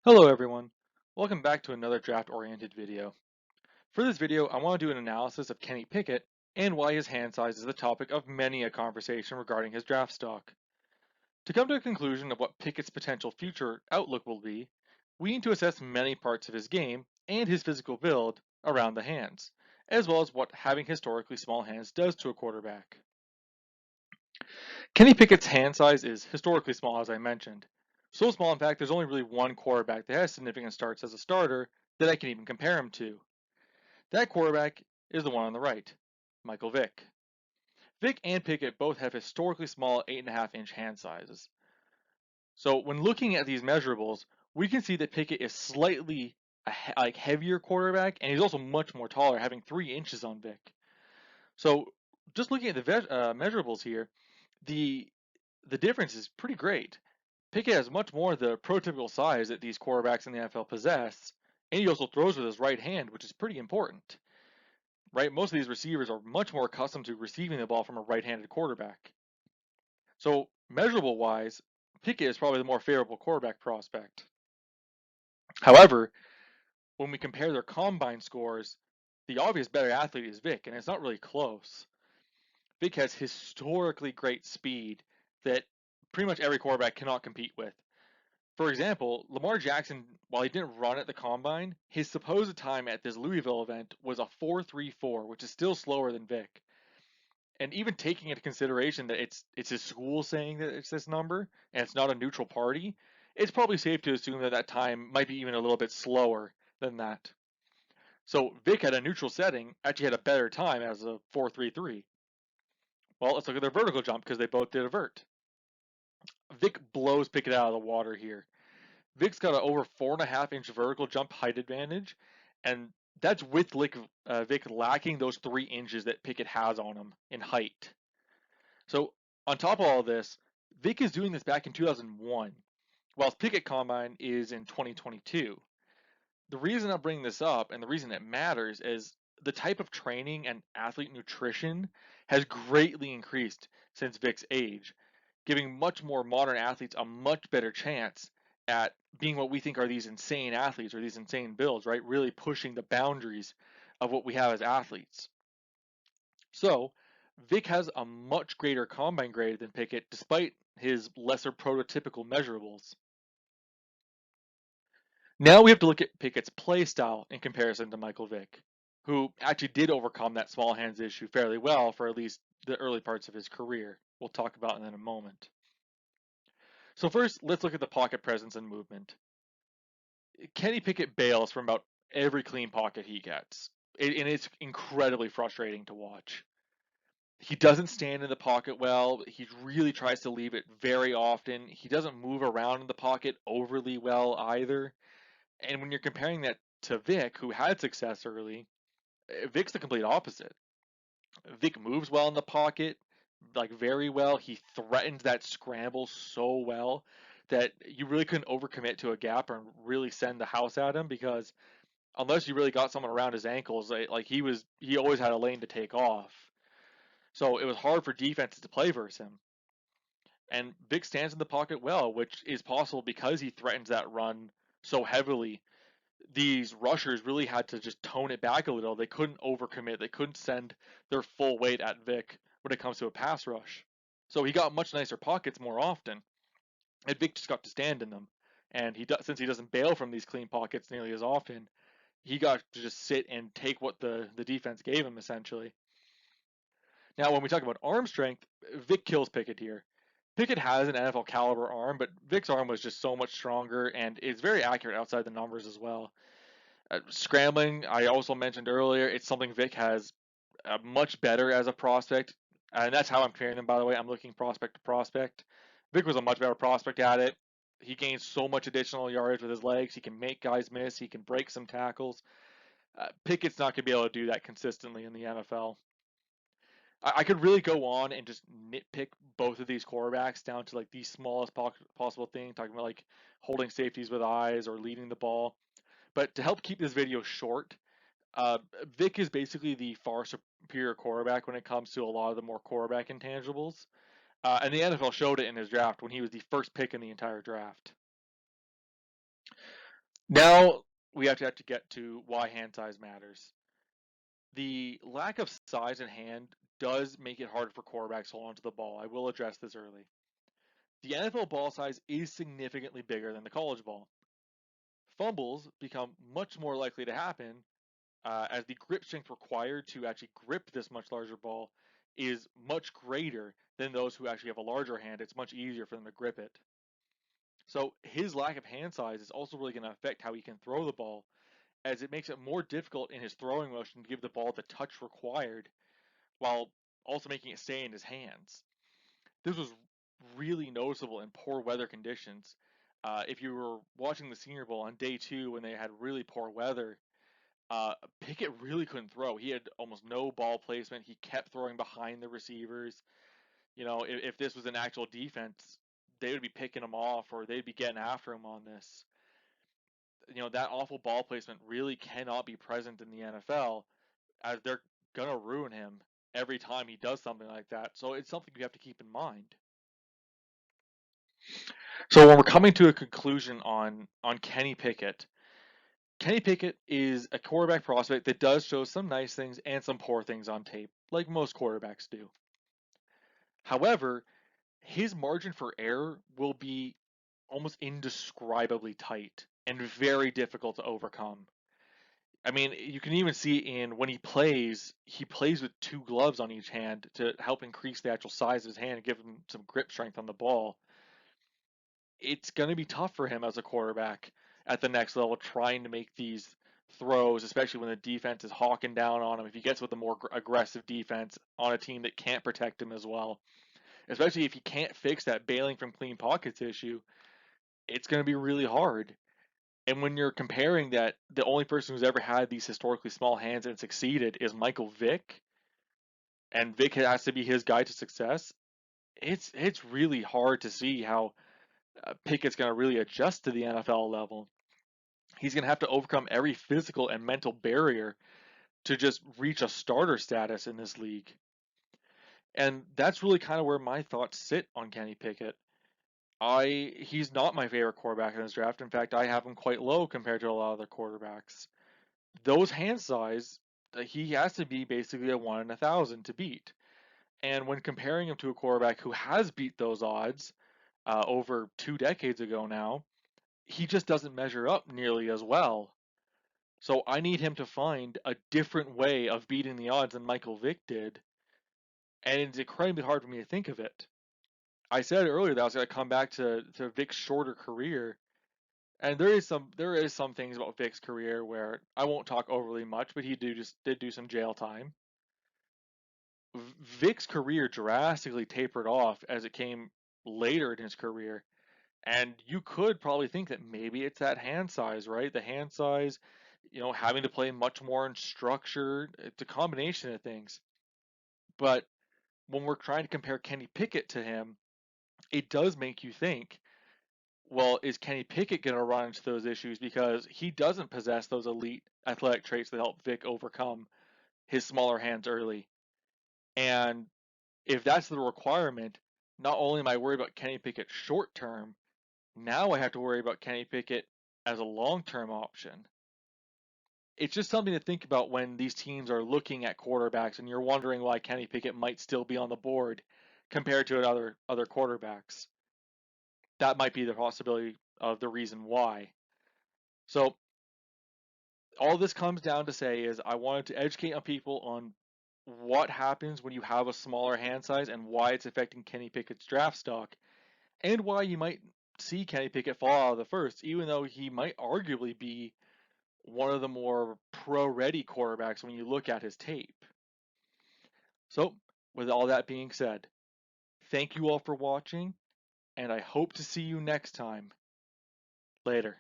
Hello everyone, welcome back to another draft-oriented video. For this video, I want to do an analysis of Kenny Pickett and why his hand size is the topic of many a conversation regarding his draft stock. To come to a conclusion of what Pickett's potential future outlook will be, we need to assess many parts of his game and his physical build around the hands, as well as what having historically small hands does to a quarterback. Kenny Pickett's hand size is historically small, as I mentioned. So small, in fact, there's only really one quarterback that has significant starts as a starter that I can even compare him to. That quarterback is the one on the right, Michael Vick. Vick and Pickett both have historically small 8.5-inch hand sizes. So when looking at these measurables, we can see that Pickett is slightly heavier quarterback, and he's also much more taller, having 3 inches on Vick. So just looking at the measurables here, the difference is pretty great. Pickett has much more of the prototypical size that these quarterbacks in the NFL possess, and he also throws with his right hand, which is pretty important. Right? Most of these receivers are much more accustomed to receiving the ball from a right-handed quarterback. So measurable wise, Pickett is probably the more favorable quarterback prospect. However, when we compare their combine scores, the obvious better athlete is Vick, and it's not really close. Vick has historically great speed that pretty much every quarterback cannot compete with. For example, Lamar Jackson, while he didn't run at the combine, his supposed time at this Louisville event was a 4.34, which is still slower than Vick. And even taking into consideration that it's his school saying that it's this number and it's not a neutral party, it's probably safe to assume that that time might be even a little bit slower than that. So Vic had a neutral setting, actually had a better time as a 4.33. Well, let's look at their vertical jump because they both did a vert. Vic blows Pickett out of the water here. Vic's got an over 4.5-inch vertical jump height advantage, and that's with Vic lacking those 3 inches that Pickett has on him in height. So on top of all this, Vic is doing this back in 2001, while Pickett Combine is in 2022. The reason I'm bringing this up and the reason it matters is the type of training and athlete nutrition has greatly increased since Vic's age, giving much more modern athletes a much better chance at being what we think are these insane athletes or these insane builds, right? Really pushing the boundaries of what we have as athletes. So, Vic has a much greater combine grade than Pickett despite his lesser prototypical measurables. Now we have to look at Pickett's play style in comparison to Michael Vick, who actually did overcome that small hands issue fairly well for at least the early parts of his career. We'll talk about in a moment. So first, let's look at the pocket presence and movement. Kenny Pickett bails from about every clean pocket he gets, and it's incredibly frustrating to watch. He doesn't stand in the pocket well. He really tries to leave it very often. He doesn't move around in the pocket overly well either. And when you're comparing that to Vic, who had success early, Vic's the complete opposite. Vic moves well in the pocket, like very well. He threatens that scramble so well that you really couldn't overcommit to a gap and really send the house at him because unless you really got someone around his ankles, like he always had a lane to take off. So it was hard for defenses to play versus him. And Vic stands in the pocket well, which is possible because he threatens that run so heavily. These rushers really had to just tone it back a little. They couldn't overcommit. They couldn't send their full weight at Vic when it comes to a pass rush. So he got much nicer pockets more often, and Vic just got to stand in them. And since he doesn't bail from these clean pockets nearly as often, he got to just sit and take what the defense gave him essentially. Now, when we talk about arm strength, Vic kills Pickett here. Pickett has an NFL caliber arm, but Vic's arm was just so much stronger and is very accurate outside the numbers as well. Scrambling, I also mentioned earlier, it's something Vic has much better as a prospect, and that's how I'm comparing them, by the way. I'm looking prospect to prospect. Vic was a much better prospect at it. He gains so much additional yardage with his legs. He can make guys miss. He can break some tackles. Pickett's not going to be able to do that consistently in the NFL. I could really go on and just nitpick both of these quarterbacks down to like the smallest possible thing, talking about like holding safeties with eyes or leading the ball. But to help keep this video short, Vic is basically the far superior quarterback when it comes to a lot of the more quarterback intangibles. And the NFL showed it in his draft when he was the first pick in the entire draft. Now we have to get to why hand size matters. The lack of size in hand does make it hard for quarterbacks to hold onto the ball. I will address this early. The NFL ball size is significantly bigger than the college ball. Fumbles become much more likely to happen as the grip strength required to actually grip this much larger ball is much greater than those who actually have a larger hand. It's much easier for them to grip it. So his lack of hand size is also really going to affect how he can throw the ball, as it makes it more difficult in his throwing motion to give the ball the touch required while also making it stay in his hands. This was really noticeable in poor weather conditions. If you were watching the Senior Bowl on day 2 when they had really poor weather, Pickett really couldn't throw. He had almost no ball placement. He kept throwing behind the receivers. You know, if this was an actual defense, they would be picking him off or they'd be getting after him on this. You know, that awful ball placement really cannot be present in the NFL, as they're gonna ruin him every time he does something like that. So it's something you have to keep in mind. So when we're coming to a conclusion on Kenny Pickett is a quarterback prospect that does show some nice things and some poor things on tape, like most quarterbacks do. However, his margin for error will be almost indescribably tight and very difficult to overcome. I mean, you can even see in when he plays with 2 gloves on each hand to help increase the actual size of his hand and give him some grip strength on the ball. It's going to be tough for him as a quarterback at the next level trying to make these throws, especially when the defense is hawking down on him. If he gets with a more aggressive defense on a team that can't protect him as well, especially if he can't fix that bailing from clean pockets issue, it's going to be really hard. And when you're comparing that, the only person who's ever had these historically small hands and succeeded is Michael Vick, and Vick has to be his guide to success. It's really hard to see how Pickett's going to really adjust to the NFL level. He's going to have to overcome every physical and mental barrier to just reach a starter status in this league. And that's really kind of where my thoughts sit on Kenny Pickett. He's not my favorite quarterback in this draft. In fact, I have him quite low compared to a lot of other quarterbacks. Those hand size, he has to be basically a 1 in 1,000 to beat. And when comparing him to a quarterback who has beat those odds over 2 decades ago now, he just doesn't measure up nearly as well. So I need him to find a different way of beating the odds than Michael Vick did. And it's incredibly hard for me to think of it. I said earlier that I was going to come back to Vic's shorter career. And there is some things about Vic's career where I won't talk overly much, but he did do some jail time. Vic's career drastically tapered off as it came later in his career. And you could probably think that maybe it's that hand size, right? The hand size, you know, having to play much more in structure. It's a combination of things. But when we're trying to compare Kenny Pickett to him, it does make you think, well, is Kenny Pickett going to run into those issues because he doesn't possess those elite athletic traits that help Vic overcome his smaller hands early? And if that's the requirement, not only am I worried about Kenny Pickett short term, now I have to worry about Kenny Pickett as a long-term option. It's just something to think about when these teams are looking at quarterbacks and you're wondering why Kenny Pickett might still be on the board compared to other quarterbacks. That might be the possibility of the reason why. So all this comes down to say is I wanted to educate on people on what happens when you have a smaller hand size and why it's affecting Kenny Pickett's draft stock, and why you might see Kenny Pickett fall out of the first, even though he might arguably be one of the more pro-ready quarterbacks when you look at his tape. So, with all that being said, thank you all for watching, and I hope to see you next time. Later.